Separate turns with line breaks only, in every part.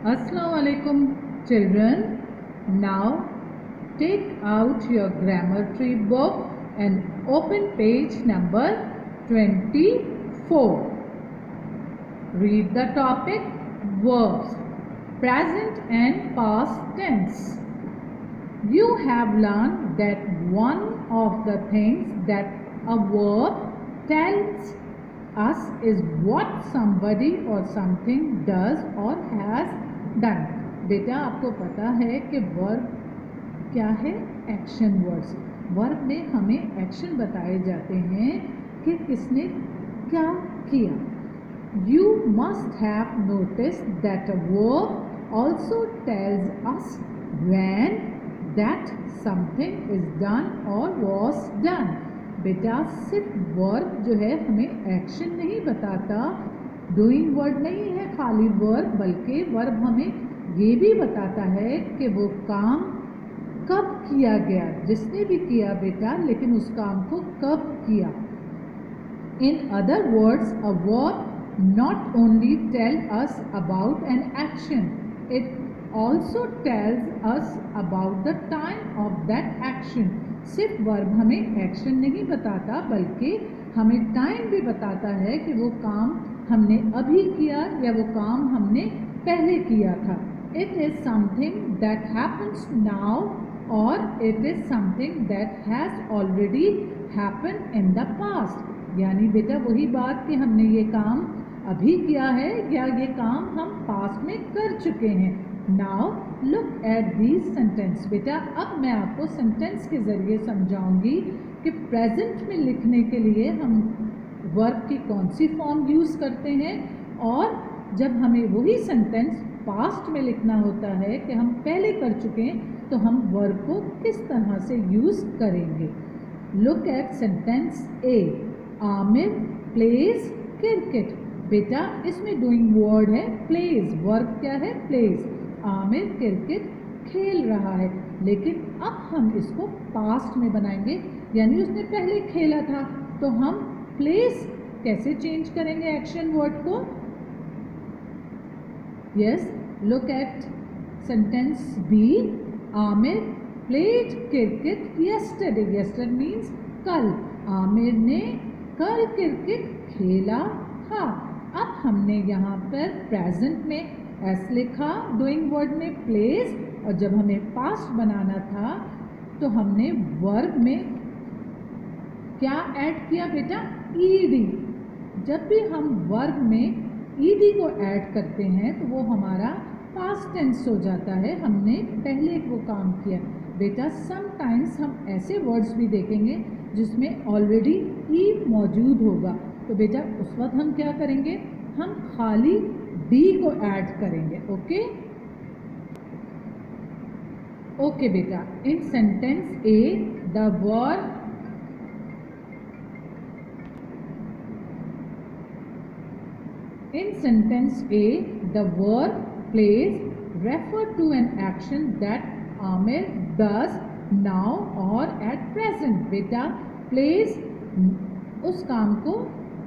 Assalamualaikum children. Now take out your grammar tree book and open page number 24. Read the topic verbs, present and past tense. You have learned that one of the things that a verb tells us is what somebody or something does or has done. बेटा आपको पता है कि verb क्या है? Action words. Verb में हमें action बताए जाते हैं कि किसने क्या किया. You must have noticed that a verb also tells us when that something is done or was done. बेटा सिर्फ वर्ब जो है हमें एक्शन नहीं बताता, डूइंग वर्ड नहीं है खाली वर्ब, बल्कि वर्ब हमें ये भी बताता है कि वो काम कब किया गया, जिसने भी किया बेटा, लेकिन उस काम को कब किया. In other words a verb not only tell us about an action, it also tells us about the time of that action. सिर्फ वर्ब हमें एक्शन नहीं बताता, बल्कि हमें टाइम भी बताता है कि वो काम हमने अभी किया या वो काम हमने पहले किया था. It is something that happens now और it is something that has already happen in the past. यानी बेटा वही बात कि हमने ये काम अभी किया है या ये काम हम पास्ट में कर चुके हैं. Now look at these sentence. बेटा अब मैं आपको सेंटेंस के ज़रिए समझाऊंगी कि प्रेजेंट में लिखने के लिए हम वर्ब की कौन सी फॉर्म यूज़ करते हैं, और जब हमें वही सेंटेंस पास्ट में लिखना होता है कि हम पहले कर चुके हैं, तो हम वर्ब को किस तरह से यूज़ करेंगे. Look at sentence A. Aamir pledge cricket. बेटा इसमें डूइंग वर्ड है प्लेज, वर्ब क्या है? प्लेज. आमिर क्रिकेट खेल रहा है, लेकिन अब हम इसको पास्ट में बनाएंगे, यानी उसने पहले खेला था, तो हम प्लेस कैसे चेंज करेंगे एक्शन वर्ड को. Yes, look at sentence B. Aamir played cricket yesterday. Yesterday means कल. आमिर ने कल क्रिकेट खेला था. अब हमने यहाँ पर प्रेजेंट में एस लिखा, डूइंग वर्ड में प्लेस, और जब हमें पास्ट बनाना था तो हमने वर्ब में क्या ऐड किया बेटा? ईडी. जब भी हम वर्ब में ईडी को ऐड करते हैं तो वो हमारा पास्ट टेंस हो जाता है, हमने पहले वो काम किया. बेटा समटाइम्स हम ऐसे वर्ड्स भी देखेंगे जिसमें ऑलरेडी ई मौजूद होगा, तो बेटा उस वक्त हम क्या करेंगे? हम खाली डी को ऐड करेंगे. ओके बेटा. In sentence A the verb plays refer to an action that Amir does now or at present. बेटा plays उस काम को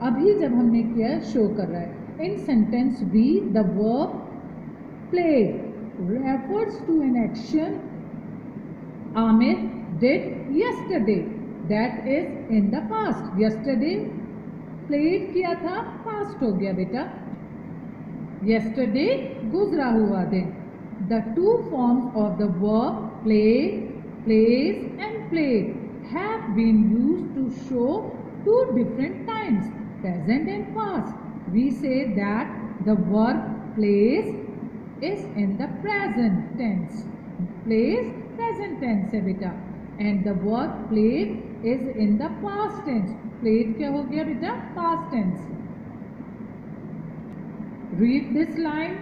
अभी जब हमने किया शो कर रहा है. In sentence B, the verb played refers to an action Amir did yesterday, that is in the past. Yesterday played किया था, past हो गया बेटा. Yesterday गुजरा हुआ दिन. The two forms of the verb play, plays and played have been used to show two different times, present and past. We say that the verb plays is in the present tense. Plays present tense है बेटा, and the verb played is in the past tense. Played क्या हो गया बेटा? past tense. Read this line,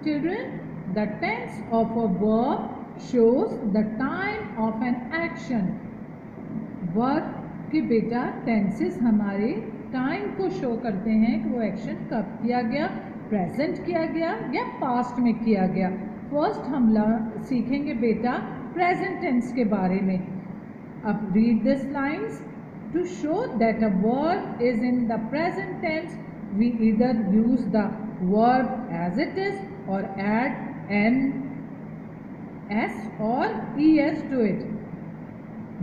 children. The tense of a verb shows the time of an action. Verb की बेटा tenses हमारे time को शो करते हैं कि वो एक्शन कब किया गया, प्रेजेंट किया गया या पास्ट में किया गया. फर्स्ट हम सीखेंगे बेटा प्रेजेंट टेंस के बारे में. अब read this lines. To show that a verb is in the present tense, we either use the verb as it is or add an s or es to it.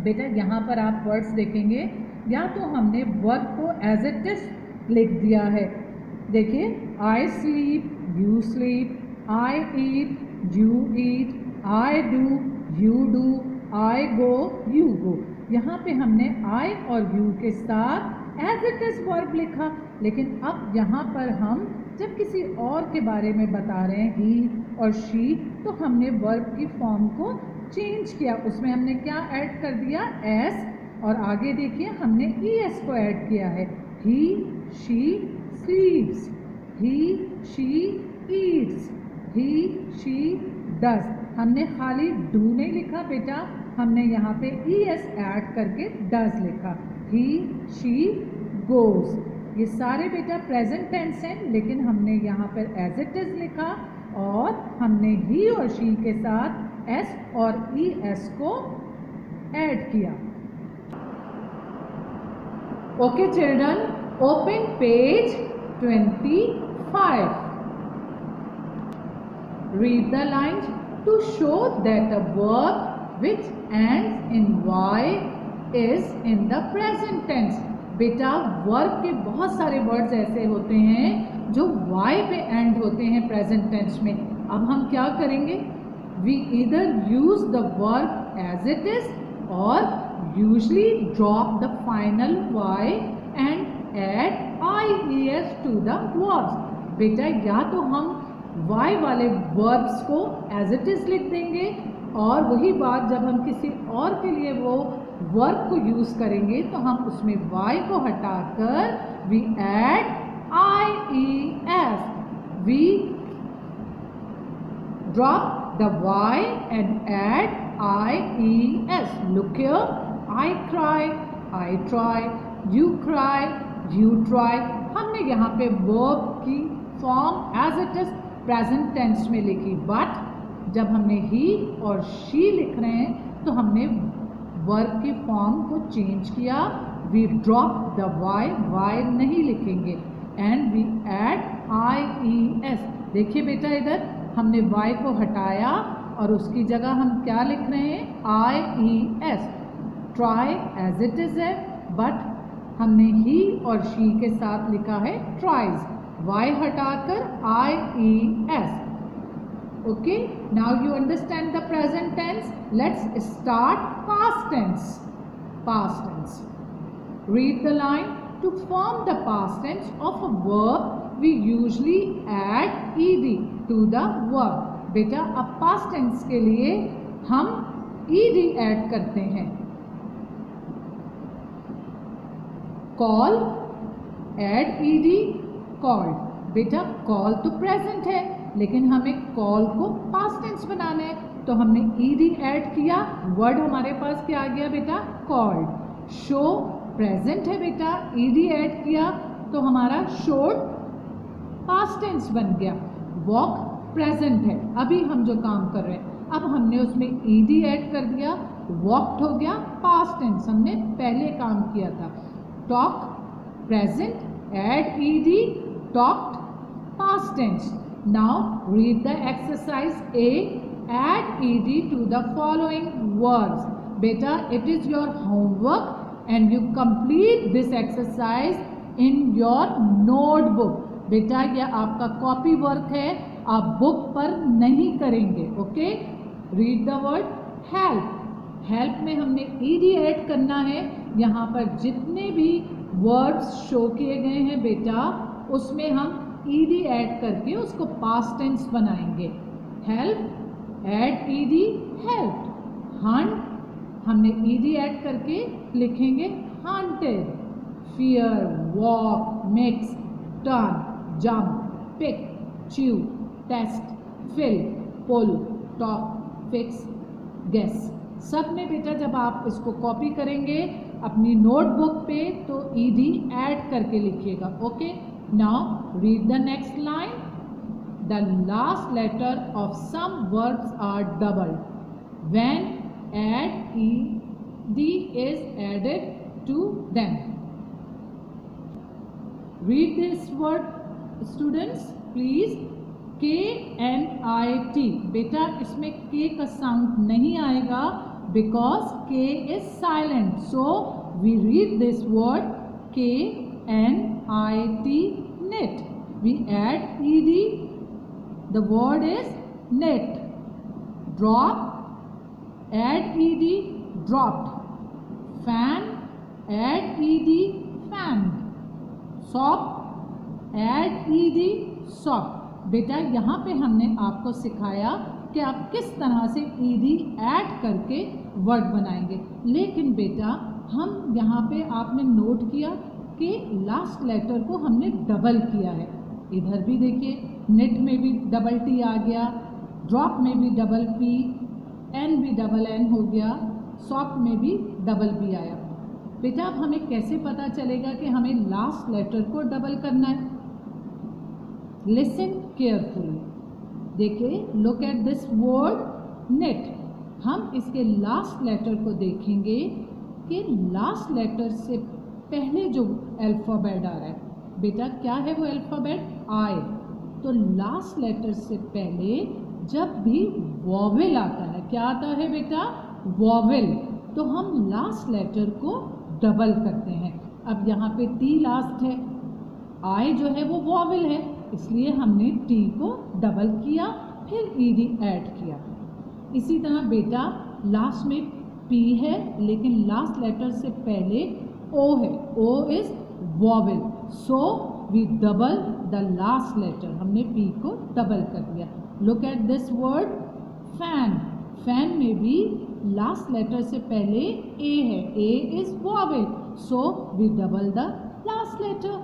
बेटा यहाँ पर आप words देखेंगे, या तो हमने वर्ब को as it is लिख दिया है. देखिए, I sleep, you sleep, I eat, you eat, I do, you do, I go, you go. यहाँ पे हमने आई और यू के साथ एज इट इज वर्ब लिखा. लेकिन अब यहाँ पर हम जब किसी और के बारे में बता रहे हैं, ही और शी, तो हमने वर्ब की फॉर्म को चेंज किया. उसमें हमने क्या ऐड कर दिया, एस, और आगे देखिए हमने ई एस को ऐड किया है. He she sleeps, he she eats, he she does. हमने खाली डू नहीं लिखा बेटा, हमने यहाँ पे ई एस ऐड करके डज लिखा. He she goes. ये सारे बेटा प्रेजेंट टेंस हैं, लेकिन हमने यहाँ पर एज इट इज लिखा और हमने ही और शी के साथ एस और ई एस को ऐड किया. Okay children, open page 25. Read the lines to show that a verb which ends in y is in the present tense. बेटा वर्ब के बहुत सारे वर्ड्स ऐसे होते हैं जो y पे एंड होते हैं प्रेजेंट टेंस में. अब हम क्या करेंगे, we either use the verb as it is और usually drop the final y and add ies to the verbs. बेटा या तो हम y वाले वर्ब्स को एज इट इज लिख देंगे, और वही बात जब हम किसी और के लिए वो वर्ब को यूज करेंगे तो हम उसमें y को हटाकर we add ies. We drop the y and add ies. Look here, I cry, I try, you cry, you try. हमने यहाँ पे वर्ब की form as it is present tense में लिखी, बट जब हमने ही और शी लिख रहे हैं तो हमने वर्ब की फॉर्म को चेंज किया. वी ड्रॉप द y नहीं लिखेंगे, एंड वी एड ies. देखिए बेटा, इधर हमने y को हटाया और उसकी जगह हम क्या लिख रहे हैं, ies. Try as it is है, बट हमने ही और शी के साथ लिखा है ट्राइज. y हटाकर ies. Okay, now you understand the present tense. Let's start past tense. Past tense. Read the line. To form the past tense of a verb, we usually add ed to the verb. बेटा अब past tense के लिए हम ed add करते हैं. Call, add ed, called. बेटा call तो present है, लेकिन हमें कॉल को पास्ट टेंस बनाना है, तो हमने ईडी ऐड किया. वर्ड हमारे पास क्या आ गया बेटा, कॉल्ड. शो प्रेजेंट है बेटा, ईडी ऐड किया तो हमारा शोड पास्ट टेंस बन गया. वॉक प्रेजेंट है, अभी हम जो काम कर रहे हैं, अब हमने उसमें ईडी ऐड कर दिया, वॉकड हो गया पास्ट टेंस, हमने पहले काम किया था. Talk present, add ED, talked past tense. Now read the exercise A. Add ed to the following verbs. Beta, it is your homework and you complete this exercise in your notebook. बेटा ये आपका copy work है, आप book पर नहीं करेंगे. Okay, read the word help. Help में हमने ed ऐड करना है. यहाँ पर जितने भी वर्ब्स शो किए गए हैं बेटा, उसमें हम ed ऐड करके उसको पास्ट टेंस बनाएंगे. Help, add ed, help. Hunt, हमने ed ऐड करके लिखेंगे hunted. Fear, walk, mix, turn, jump, pick, chew, taste, fill, pull, talk, fix, guess. सब में बेटा जब आप इसको कॉपी करेंगे अपनी नोटबुक पे तो ed ऐड करके लिखिएगा. Okay, now read the next line. The last letter of some verbs are doubled when ed is added to them. Read this word, students, please. KNIT, बेटा इसमें K का sound नहीं आएगा because K is silent. So we read this word KNIT, net. We add ED. The word is net. Drop, add ED, dropped. Fan, add ED, fanned. Sock, add ED, socked. बेटा यहाँ पे हमने आपको सिखाया कि आप किस तरह से ईडी ऐड करके वर्ड बनाएंगे, लेकिन बेटा हम यहाँ पे आपने नोट किया कि लास्ट लेटर को हमने डबल किया है। इधर भी देखिए, नेट में भी डबल टी आ गया, ड्रॉप में भी डबल पी, एन भी डबल एन हो गया, सॉफ्ट में भी डबल पी आया। बेटा अब हमें कैसे पता चलेगा कि हमें लास्ट लेटर को डबल करना है? लिसन केयरफुली, देखिए, look at this word net. हम इसके लास्ट लेटर को देखेंगे कि लास्ट लेटर से पहले जो अल्फ़ाबेट आ रहा है, बेटा क्या है वो अल्फ़ाबेट? आई। तो लास्ट लेटर से पहले जब भी वॉवेल आता है, क्या आता है बेटा? वॉवेल। तो हम लास्ट लेटर को डबल करते हैं। अब यहाँ पे टी लास्ट है, आई जो है वो वॉवेल है, इसलिए हमने टी को डबल किया, फिर ईडी ऐड किया। इसी तरह बेटा लास्ट में पी है, लेकिन लास्ट लेटर से पहले ओ है, O is vowel, so we double the last letter, हमने पी को डबल कर दिया। Look at this word fan. Fan में भी लास्ट लेटर से पहले ए है, A is vowel, so we double the last letter.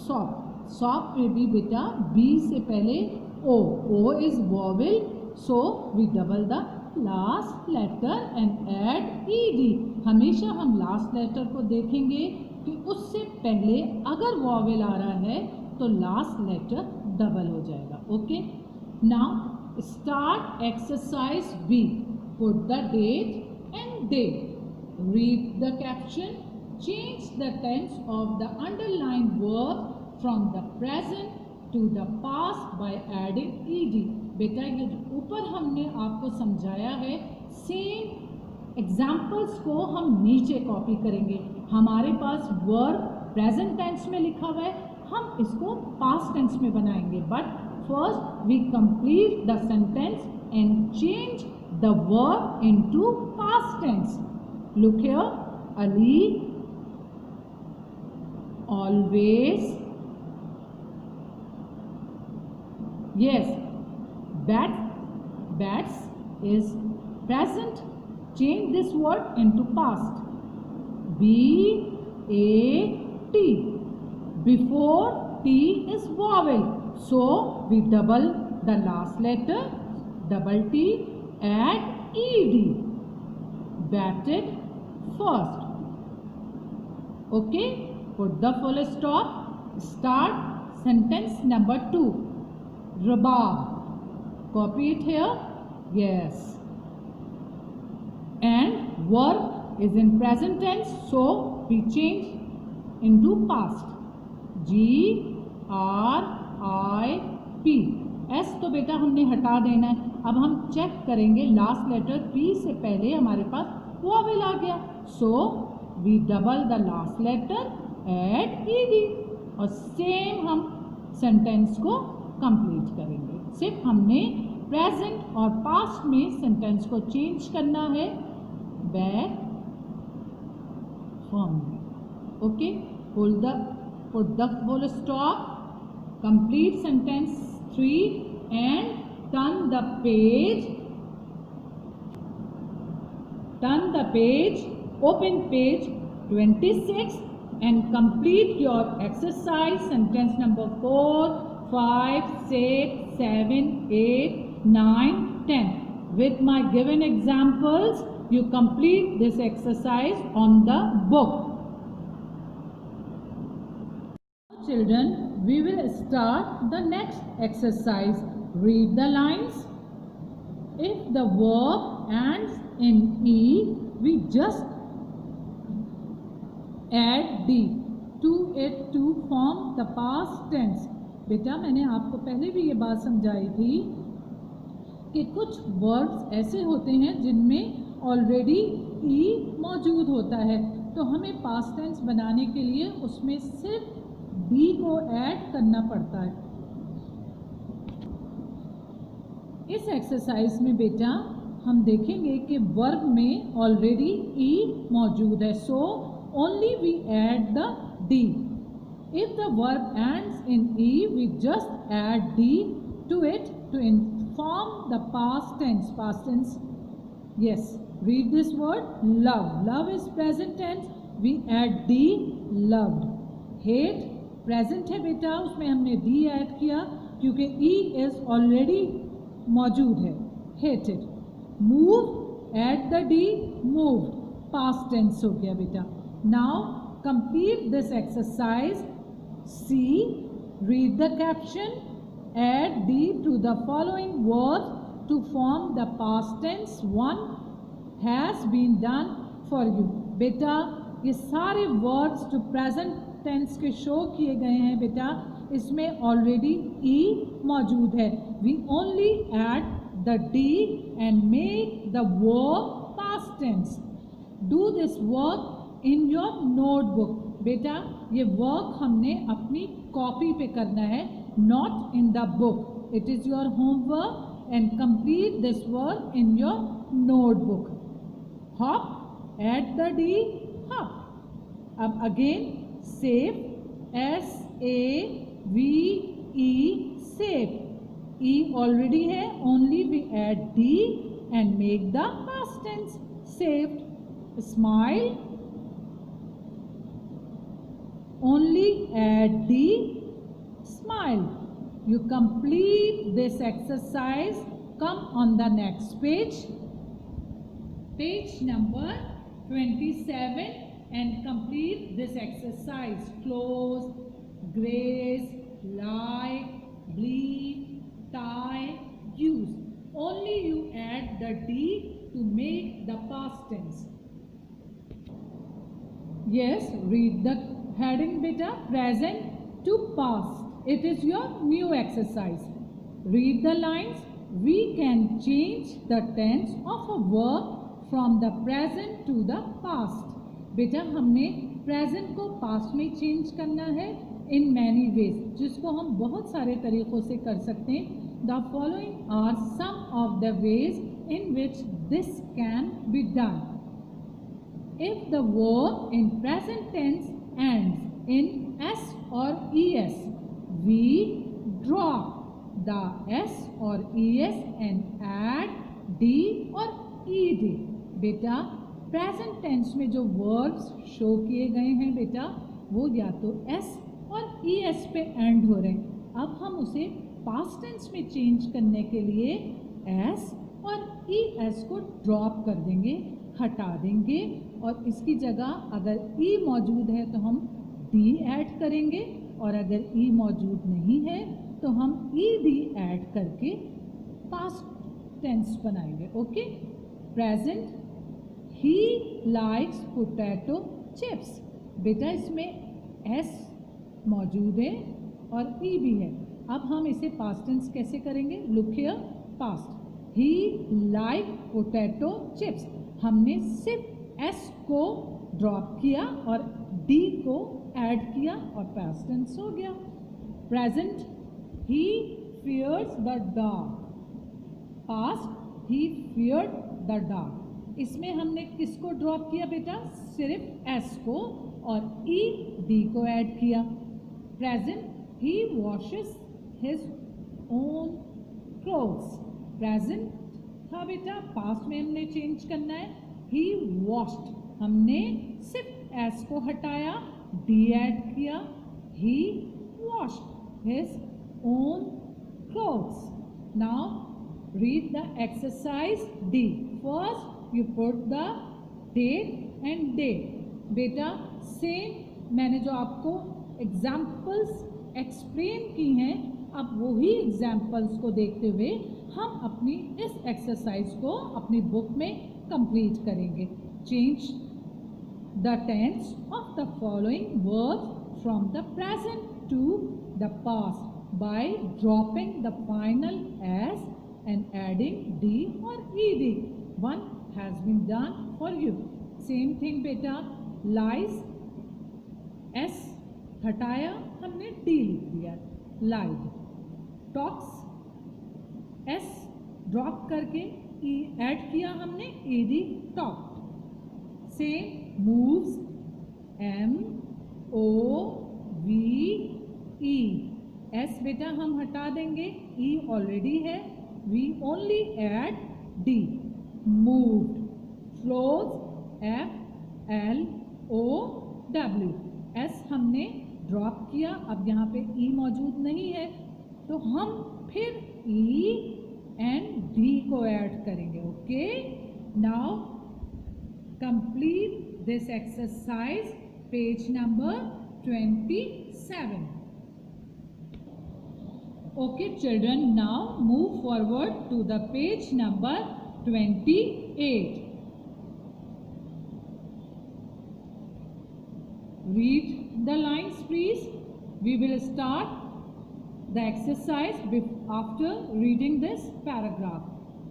Soft, soft में भी बेटा बी से पहले O, O is vowel, so we double the last letter and add E. हमेशा हम लास्ट लेटर को देखेंगे कि उससे पहले अगर वॉवेल आ रहा है तो लास्ट लेटर डबल हो जाएगा। Okay, now start exercise B. Put the date and day, read the caption, change the tense of the underline verb from the present to the past by adding ed। बेटा ये जो ऊपर हमने आपको समझाया है, सेम एग्जाम्पल्स को हम नीचे कॉपी करेंगे। हमारे पास वर्ब प्रेजेंट टेंस में लिखा हुआ है, हम इसको पास्ट टेंस में बनाएंगे, but first we complete the sentence and change the verb into past tense. Look here, Ali always, yes, bats is present, change this word into past, B-A-T, before T is vowel, so we double the last letter, double T, add ED, batted first. Okay, put the full stop, start sentence number 2. Rhubarb, copy it here, yes, and verb is in present tense, so we change into past, G-R-I-P, S तो बेटा हमने हटा देना है। अब हम check करेंगे, last letter P से पहले हमारे पास वॉवेल आ गया, so we double the last letter, add E D, और सेम हम सेंटेंस को कंप्लीट करेंगे। सिर्फ हमने प्रेजेंट और पास्ट में सेंटेंस को चेंज करना है बैक फॉर्म में। Okay, put the full stop, complete sentence 3 and turn the page, open page 26 and complete your exercise sentence number 4, 5, 6, 7, 8, 9, 10. With my given examples, you complete this exercise on the book. Children, we will start the next exercise. Read the lines. If the verb ends in E, we just add D to it to form the past tense. बेटा मैंने आपको पहले भी ये बात समझाई थी कि कुछ वर्ड्स ऐसे होते हैं जिनमें ऑलरेडी ई मौजूद होता है, तो हमें पास्ट टेंस बनाने के लिए उसमें सिर्फ डी को ऐड करना पड़ता है। इस एक्सरसाइज में बेटा हम देखेंगे कि वर्ब में ऑलरेडी ई मौजूद है, so only we add the D. If the verb ends in E we just add D to it to inform the past tense. Past tense, yes, read this word, love. Love is present tense, we add d, loved. Hate present है बेटा, उसमें हमने d add किया क्योंकि e is already मौजूद है, hated. Move, add the d, moved. Past tense हो गया बेटा. Now complete this exercise. See, read the caption. Add d to the following words to form the past tense. One has been done for you. बेटा ये सारे words जो present tense के show किए गए हैं बेटा, इसमें already e मौजूद है. We only add the d and make the verb past tense. Do this work in your notebook. बेटा ये work हमने अपनी कॉपी पे करना है, not in the book. It is your homework and complete this work in your notebook. Hop, add the d, hop. अब again save, S-A-V-E, save. E already है, only we add d and make the past tense, saved. Smile, only add d, smile. You complete this exercise. Come on the next page, page number 27, and complete this exercise. Close, grace, like, bleed, tie, use. Only you add the d to make the past tense. Yes, read the heading beta, present to past. It is your new exercise. Read the lines. We can change the tense of a verb from the present to the past. बेटा हमने present को past में change करना है in many ways, जिसको हम बहुत सारे तरीक़ों से कर सकते हैं. The following are some of the ways in which this can be done. If the verb in present tense ends in s or es, we drop the s or es and add d or ed. बेटा present tense में जो verbs show किए गए हैं बेटा, वो या तो s और es पे एंड हो रहे हैं. अब हम उसे पास्ट टेंस में चेंज करने के लिए s और es को ड्रॉप कर देंगे, हटा देंगे, और इसकी जगह अगर e मौजूद है तो हम d ऐड करेंगे, और अगर e मौजूद नहीं है तो हम ed ऐड करके पास्ट टेंस बनाएंगे. Okay, present, he likes potato chips. बेटा इसमें s मौजूद है और e भी है. अब हम इसे पास्ट टेंस कैसे करेंगे? Look here, past, he like potato chips. हमने सिर्फ s को ड्रॉप किया और d को ऐड किया और पास्ट टेंस हो गया. Present, he fears the dark. Past, he feared the dark. इसमें हमने किसको ड्रॉप किया बेटा? सिर्फ s को, और e d को ऐड किया. Present, he washes his own clothes. Present था बेटा, पास्ट में हमने चेंज करना है. ही वॉश्ड, हमने सिर्फ s को हटाया, d ऐड किया. He washed his own clothes. Now read the exercise D. First you put the date and date. बेटा सेम मैंने जो आपको एग्जाम्पल्स एक्सप्लेन की हैं, अब वही एग्जाम्पल्स को देखते हुए हम अपनी इस एक्सरसाइज को अपनी बुक में कंप्लीट करेंगे. Change the tense of the following verbs from the present to the past. by dropping the final s and adding d or ed. One has been done for you. Same thing बेटा, lies, s हटाया हमने d लिख दिया, lied. talks, s drop करके e add किया हमने, ed talked. Same, moves, m o v e, s बेटा हम हटा देंगे, e ऑलरेडी है, we only add d. moved, flows, f l o w, s हमने ड्रॉप किया, अब यहाँ पे e मौजूद नहीं है तो हम फिर e एंड d को ऐड करेंगे. Okay, now complete this exercise, page number 27. Okay children, now move forward to the page number 28. Read the lines please. We will start the exercise after reading this paragraph.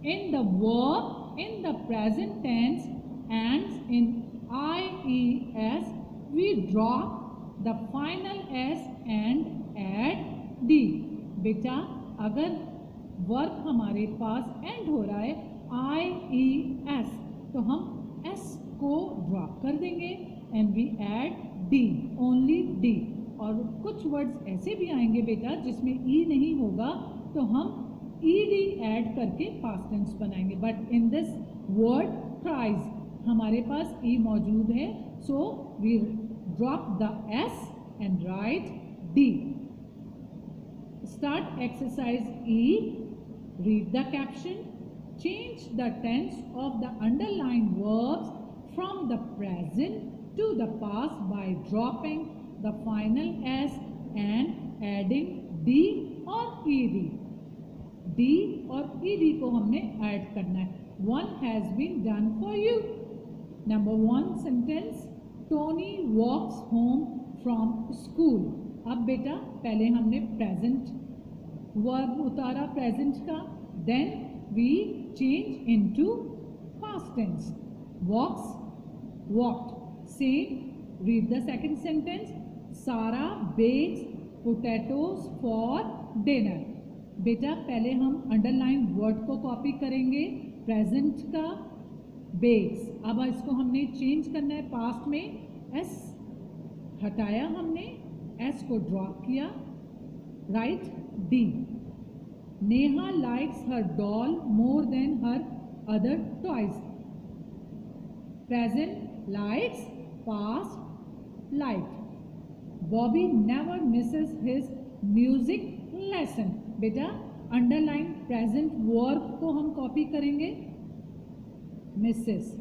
In the verb in the present tense ends in ies, we drop the final s and add d. बेटा अगर verb हमारे पास and हो रहा है ies तो हम s को drop कर देंगे and we add d, only d. और कुछ वर्ड्स ऐसे भी आएंगे बेटा जिसमें e नहीं होगा तो हम ed ऐड करके पास्ट टेंस बनाएंगे. But in this word prize हमारे पास e मौजूद है, so we drop the s and write d. Start exercise E. Read the caption. Change the tense of the underlined verbs from the present to the past by dropping the final s and adding d or ed. d और ed को हमने add करना है. One has been done for you. Number 1 sentence. Tony walks home from school. अब बेटा पहले हमने present verb उतारा प्रेजेंट का, then we change into past tense. Walks, walked. Same, read the second sentence. Sara bakes potatoes for dinner. बेटा पहले हम underline word को कॉपी करेंगे, प्रेजेंट का बेक्स. अब इसको हमने चेंज करना है पास्ट में. एस हटाया हमने, एस को ड्रॉप किया, write D. Neha likes her doll more than her other toys. Present likes, past like. Bobby never misses his music lesson. बेटा अंडरलाइन प्रेजेंट वर्ब को हम कॉपी करेंगे, misses.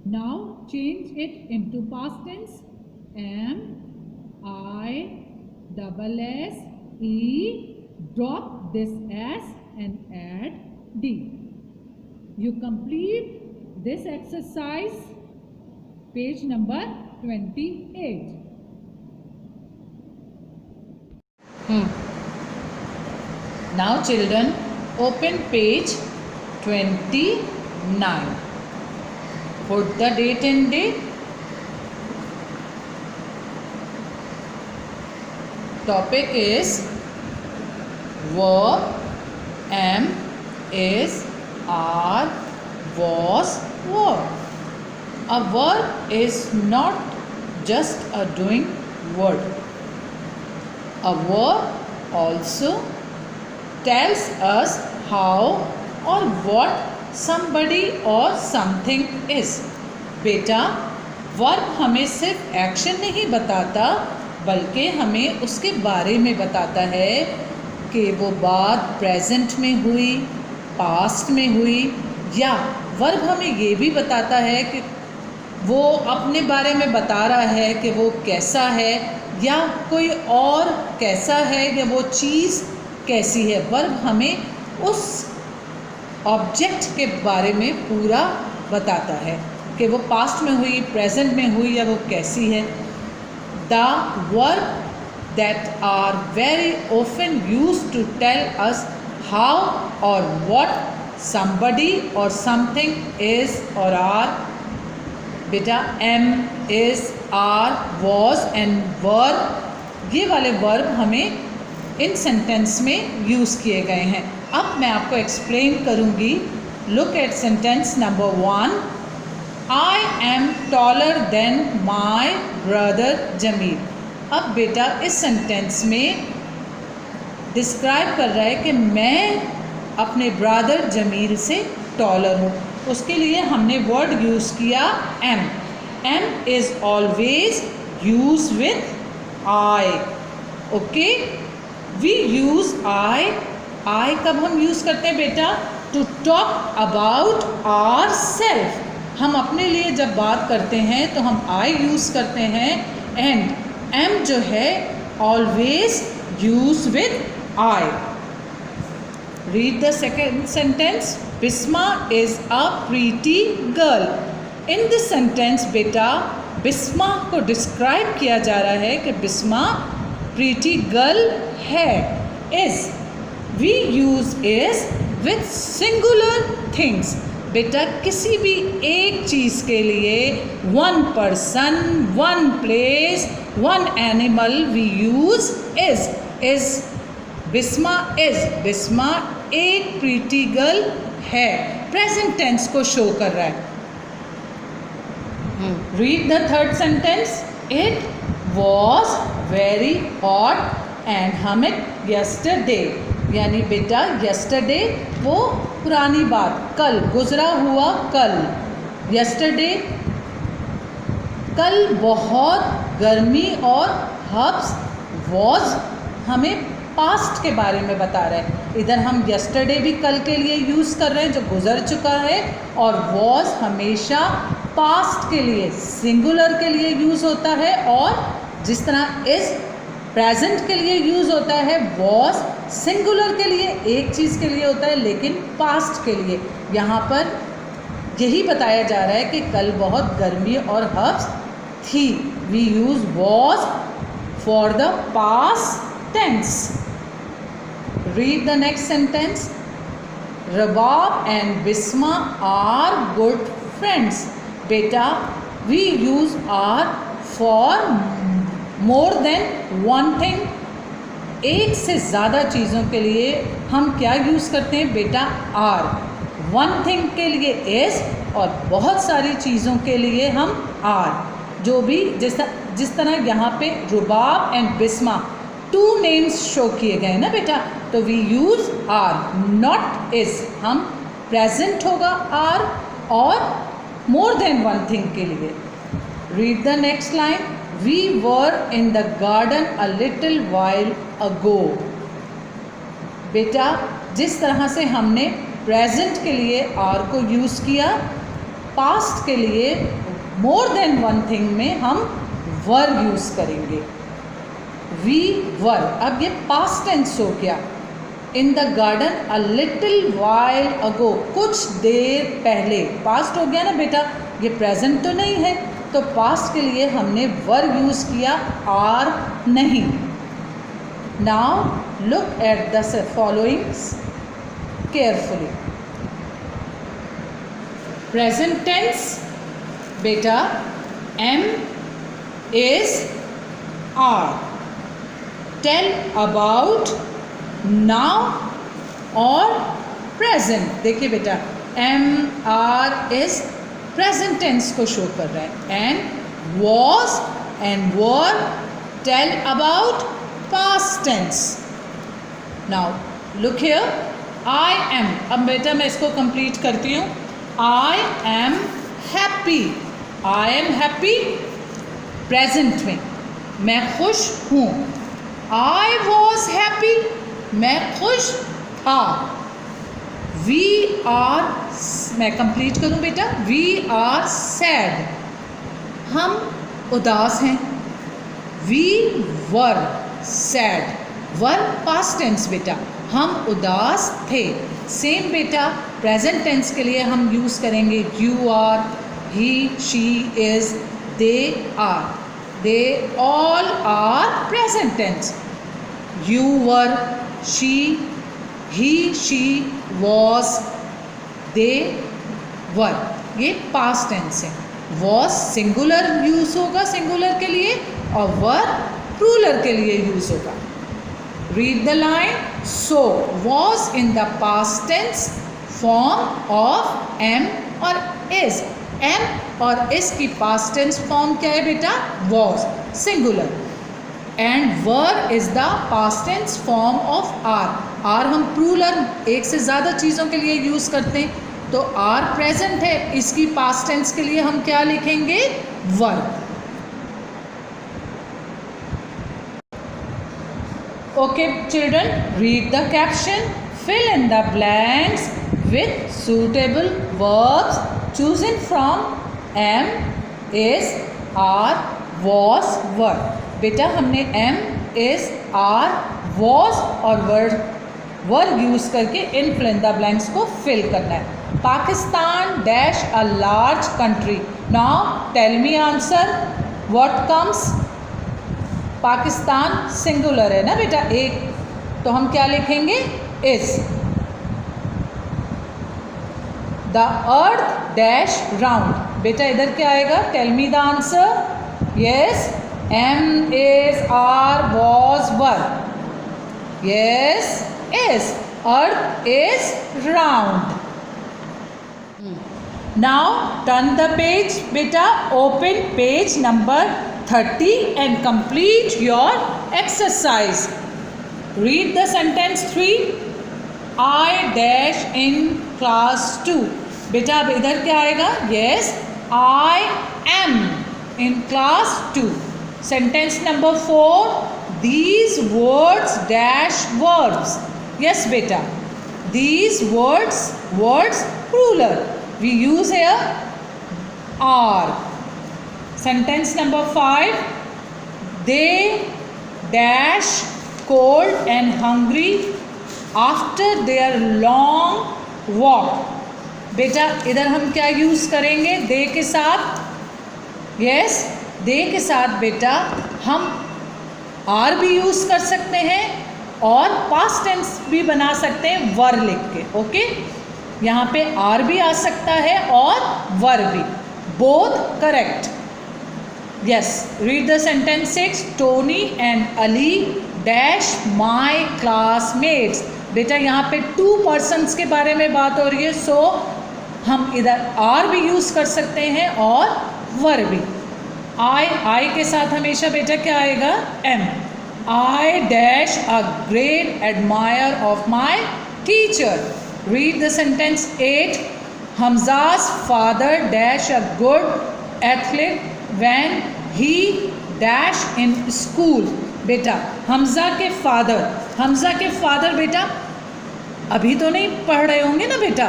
Now change it into past tense. M I double S E, drop this S and add D. You complete this exercise, page number 28. Now children, open page 29. Put the date and date. Topic is verb, am, is, are, was, were. A verb is not just a doing word. A verb also tells us how or what somebody or something is. बेटा verb हमें सिर्फ action नहीं बताता बल्कि हमें उसके बारे में बताता है कि वो बात प्रेजेंट में हुई, पास्ट में हुई, या वर्ब हमें ये भी बताता है कि वो अपने बारे में बता रहा है कि वो कैसा है या कोई और कैसा है या वो चीज़ कैसी है. वर्ब हमें उस ऑब्जेक्ट के बारे में पूरा बताता है कि वो पास्ट में हुई, प्रेजेंट में हुई या वो कैसी है. The verb that are very often used to tell us how or what somebody or something is or are. बेटा am, is, are, was and were, ये वाले वर्ब हमें इन सेंटेंस में यूज़ किए गए हैं. अब मैं आपको एक्सप्लेन करूँगी. Look at sentence number 1. I am taller than my brother Jamil. अब बेटा इस सेंटेंस में डिस्क्राइब कर रहा है कि मैं अपने ब्रदर जमील से टॉलर हूँ. उसके लिए हमने वर्ड यूज़ किया am. Am is always use with I. Okay, we use I. I कब हम यूज़ करते हैं बेटा? To talk about our self. हम अपने लिए जब बात करते हैं तो हम आई यूज़ करते हैं. एंड एम जो है always use with I. Read the second sentence. Bisma is a pretty girl. In this sentence बेटा बिस्मा को डिस्क्राइब किया जा रहा है कि बिस्मा प्रीटी गर्ल है. Is, we use is with singular things. बेटा किसी भी एक चीज़ के लिए one person, one place, one animal we use is. Is, Bisma is. Bisma एक प्रीटी गर्ल है. प्रेजेंट टेंस को शो कर रहा है. Read the third sentence. It was very hot and humid yesterday. यानी बेटा यस्टरडे वो पुरानी बात, कल, गुजरा हुआ कल. यस्टरडे कल बहुत गर्मी, और हब्स वॉज हमें पास्ट के बारे में बता रहा है. इधर हम यस्टरडे भी कल के लिए यूज़ कर रहे हैं जो गुजर चुका है, और वॉज हमेशा पास्ट के लिए, सिंगुलर के लिए यूज़ होता है. और जिस तरह इज़ प्रेजेंट के लिए यूज़ होता है, वॉज सिंगुलर के लिए, एक चीज़ के लिए होता है, लेकिन पास्ट के लिए. यहाँ पर यही बताया जा रहा है कि कल बहुत गर्मी और हब्स थी. We use was for the past tense. Read the next sentence. Rabab and Bisma are good friends. बेटा we use are for more than one thing. एक से ज़्यादा चीज़ों के लिए हम क्या यूज़ करते हैं बेटा? आर. वन थिंग के लिए इज़, और बहुत सारी चीज़ों के लिए हम आर. जो भी जिस तरह यहाँ पे Rubab and Bisma two names show किए गए ना बेटा, तो we use are, not is. हम प्रेजेंट होगा आर, और मोर देन वन थिंग के लिए. Read the next line. We were in the garden a little while ago. बेटा जिस तरह से हमने प्रेजेंट के लिए आर को यूज़ किया, पास्ट के लिए मोर देन वन थिंग में हम वर यूज़ करेंगे. We were. अब ये पास्ट टेंस हो गया. In the garden a little while ago, कुछ देर पहले. पास्ट हो गया ना बेटा, ये प्रेजेंट तो नहीं है, तो पास्ट के लिए हमने वर यूज़ किया, आर नहीं. Now look at the followings carefully. Present tense बेटा am, is, are. Tell about, now और प्रेजेंट. देखिए बेटा am, are, is present tense को शो कर रहा है. And was and were tell about past tense. Now look here. I am. अब बेटा मैं इसको कंप्लीट करती हूँ. I am happy. I am happy present में, मैं खुश हूँ. आई वॉज हैप्पी, मैं खुश था. वी आर, मैं कंप्लीट करूं बेटा. वी आर सैड, हम उदास हैं. We were sad. Were past tense बेटा, हम उदास थे. सेम बेटा प्रेजेंट टेंस के लिए हम यूज़ करेंगे you are, he, she, is, they are. they all are present tense. You were, she, he, she was, they were, ये past tense है. was singular यूज होगा singular के लिए और were plural के लिए यूज होगा. Read the line. So was in the past tense form of am or is. am और is की past tense form क्या है बेटा? was singular. And were is the past tense form of are. are हम plural एक से ज़्यादा चीज़ों के लिए यूज़ करते हैं, तो are present है, इसकी past tense के लिए हम क्या लिखेंगे? were. Okay children, read the caption. Fill in the blanks with suitable verbs chosen from am, is, are, was, were. बेटा हमने am, is, are, was और were यूज़ करके इन fill in the blanks को fill करना है. Pakistan dash a large country. Now tell me answer. What comes? Pakistan singular है ना बेटा एक, तो हम क्या लिखेंगे? Is. The earth dash round. बेटा इधर क्या आएगा? Tell me the answer. Yes, am, is, are, was, were. Yes, is. Earth is round. Now turn the page. बेटा open page number 30 and complete your exercise. Read the sentence 3. I dash in class 2. बेटा अब इधर क्या आएगा? Yes, I am in class 2. Sentence number 4. These words dash verbs. Yes बेटा, these words plural. We use here are. Sentence number 5. They dash cold and hungry after their long walk. बेटा इधर हम क्या यूज़ करेंगे? दे के साथ. Yes, दे के साथ बेटा हम आर भी यूज़ कर सकते हैं और पास्ट टेंस भी बना सकते हैं वर लिख के. ओके, यहाँ पे आर भी आ सकता है और वर भी. Both correct. Yes, read the sentence 6. Tony and Ali dash my classmates. बेटा यहाँ पे 2 persons के बारे में बात हो रही है, सो हम इधर आर भी यूज़ कर सकते हैं और वर भी. आई के साथ हमेशा बेटा क्या आएगा? Am. I dash a great admirer of my teacher. Read the sentence 8. हमजाज father dash a good athlete when he dash in school. बेटा हमजा के फादर बेटा अभी तो नहीं पढ़ रहे होंगे ना बेटा,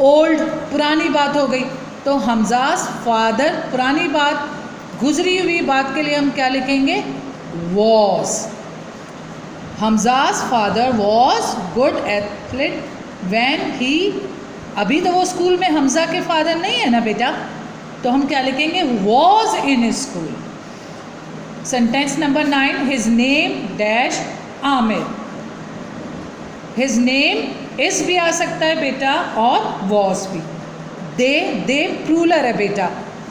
ओल्ड पुरानी बात हो गई, तो हमजाज फादर पुरानी बात, गुजरी हुई बात के लिए हम क्या लिखेंगे? was. Hamza's father was good athlete when he. अभी तो वो स्कूल में हमजा के फादर नहीं है ना बेटा, तो हम क्या लिखेंगे? was in school. Sentence number 9. His name dash Aamir. His name is भी आ सकता है बेटा और was भी. दे प्रूलर है बेटा,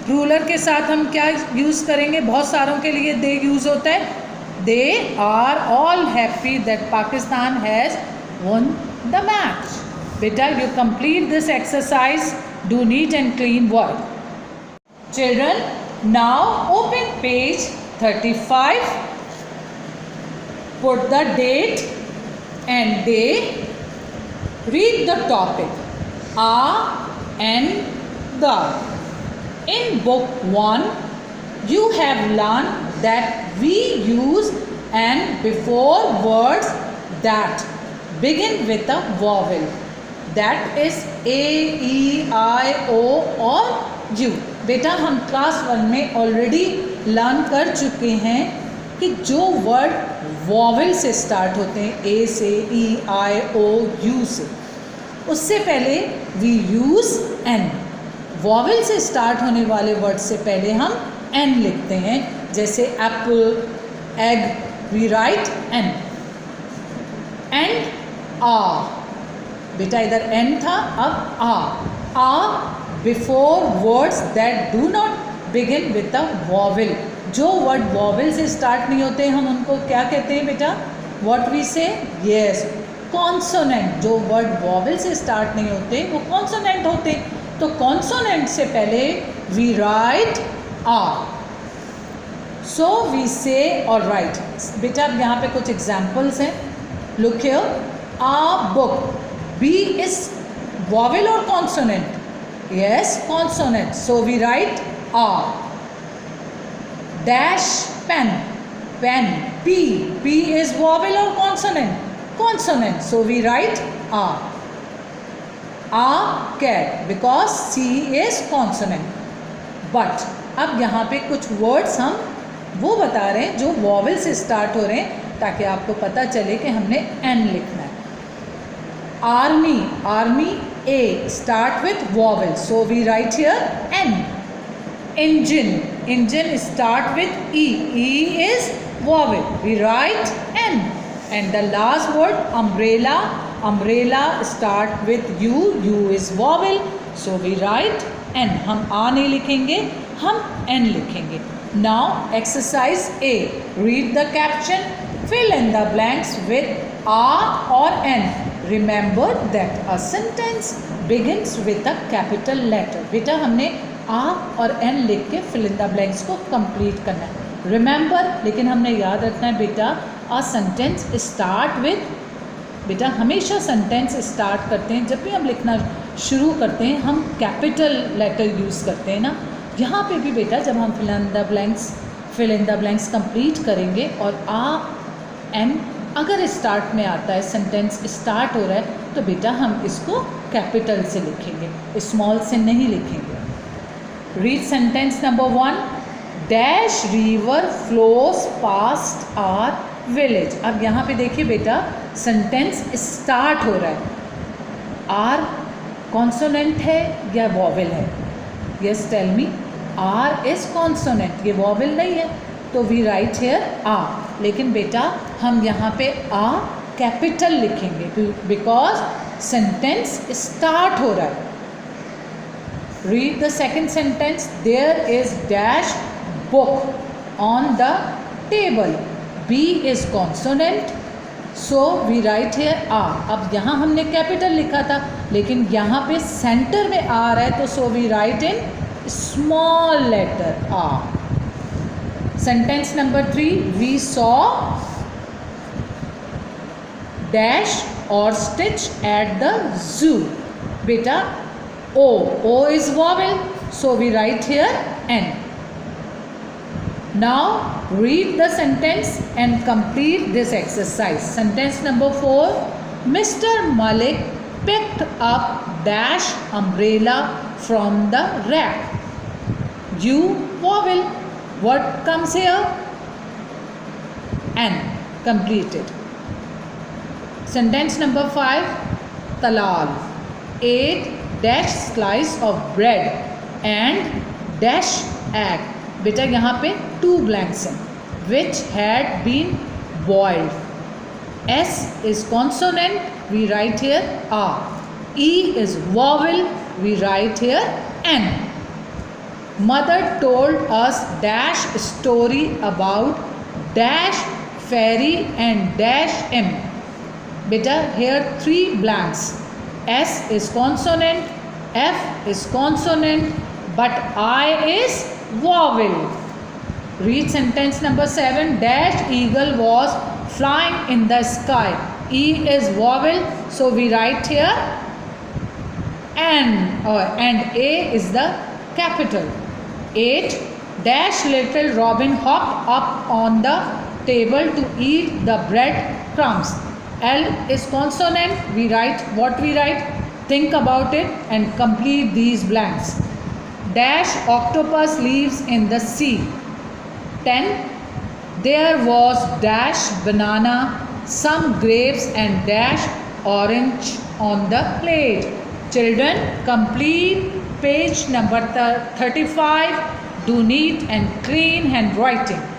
प्रूलर के साथ हम क्या यूज़ करेंगे? बहुत सारों के लिए दे यूज़ होता है. They are all happy that Pakistan has won the match. बेटा you complete this exercise. Do neat and clean work. Children, now open page 35. Put the date and day. Read the topic. And the. In book 1, you have learned that we use and before words that begin with a vowel. That is A, E, I, O or U. बेटा हम class 1 में already learn कर चुके हैं कि जो word vowel से start होते हैं, ए से, ई, आई, ओ, यू से, उससे पहले वी यूज़ एन. वॉवेल से स्टार्ट होने वाले वर्ड से पहले हम एन लिखते हैं, जैसे apple, egg, we write an. And a, बेटा इधर एन था, अब a before words that do not begin with a vowel. जो वर्ड वॉवल से स्टार्ट नहीं होते हम उनको क्या कहते हैं बेटा? What we say? Yes, consonant. जो वर्ड वॉवल से स्टार्ट नहीं होते वो कॉन्सोनेंट होते. तो कॉन्सोनेंट से पहले we write a. So we say और राइट. बेटा अब यहाँ पे कुछ एग्जाम्पल्स हैं. Look here, a book. B is vowel और consonant? Yes, consonant. So we write a. Dash pen. Pen, P. P is vowel or consonant? Consonant. So we write A. A cat because C is consonant. But अब यहाँ पे कुछ words हम वो बता रहे हैं जो vowel से start हो रहे हैं ताकि आपको पता चले कि हमने N लिखना है. Army. Army A start with vowel. So we write here N. Engine. Engine start with E. E is vowel. We write N. And the last word umbrella. Umbrella start with U. U is vowel. So we write N. हम A नहीं लिखेंगे, हम N लिखेंगे. Now exercise A. Read the caption. Fill in the blanks with A or N. Remember that a sentence begins with a capital letter. बेटा हमने A और N लिख के fill in the blanks को complete करना है. Remember, लेकिन हमने याद रखना है बेटा अ सेंटेंस स्टार्ट विद. बेटा हमेशा सेंटेंस स्टार्ट करते हैं जब भी हम लिखना शुरू करते हैं हम कैपिटल लेटर यूज़ करते हैं ना. यहाँ पे भी बेटा जब हम fill in the blanks complete करेंगे और आ एन अगर स्टार्ट में आता है, सेंटेंस स्टार्ट हो रहा है, तो बेटा हम इसको कैपिटल से लिखेंगे, स्मॉल से नहीं लिखेंगे. Read sentence number 1. Dash river flows past our village. अब यहाँ पे देखिए बेटा सेंटेंस स्टार्ट हो रहा है. आर कॉन्सोनेंट है या वॉवेल है? Yes, tell me. R is consonant, ये वॉवेल नहीं है, तो वी राइट हियर आ. लेकिन बेटा हम यहाँ पे आ कैपिटल लिखेंगे बिकॉज सेंटेंस स्टार्ट हो रहा है. Read the second sentence. There is dash book on the table. B is consonant, so we write here A. अब यहाँ हमने कैपिटल लिखा था लेकिन यहाँ पे सेंटर में आ रहा है तो so we write in small letter A. Sentence number 3. We saw dash or stitch at the zoo. बेटा O. O is vowel, so we write here N. Now read the sentence and complete this exercise. Sentence number 4. Mr. Malik picked up dash umbrella from the rack. U vowel. What comes here? N. Completed. Sentence number 5. Talal ate dash slice of bread and dash egg. बेटा यहाँ पे 2 blanks हैं which had been boiled. S is consonant, we write here A. E is vowel, we write here N. Mother told us dash story about dash fairy and dash M. बेटा here 3 blanks. S is consonant, F is consonant, but I is vowel. Read sentence number 7. Dash eagle was flying in the sky. E is vowel, so we write here N, and A is the capital. 8. Dash little Robin hopped up on the table to eat the bread crumbs. L is consonant. We write what we write. Think about it and complete these blanks. Dash octopus lives in the sea. 10. There was dash banana, some grapes and dash orange on the plate. Children, complete page number 35. Do neat and clean handwriting.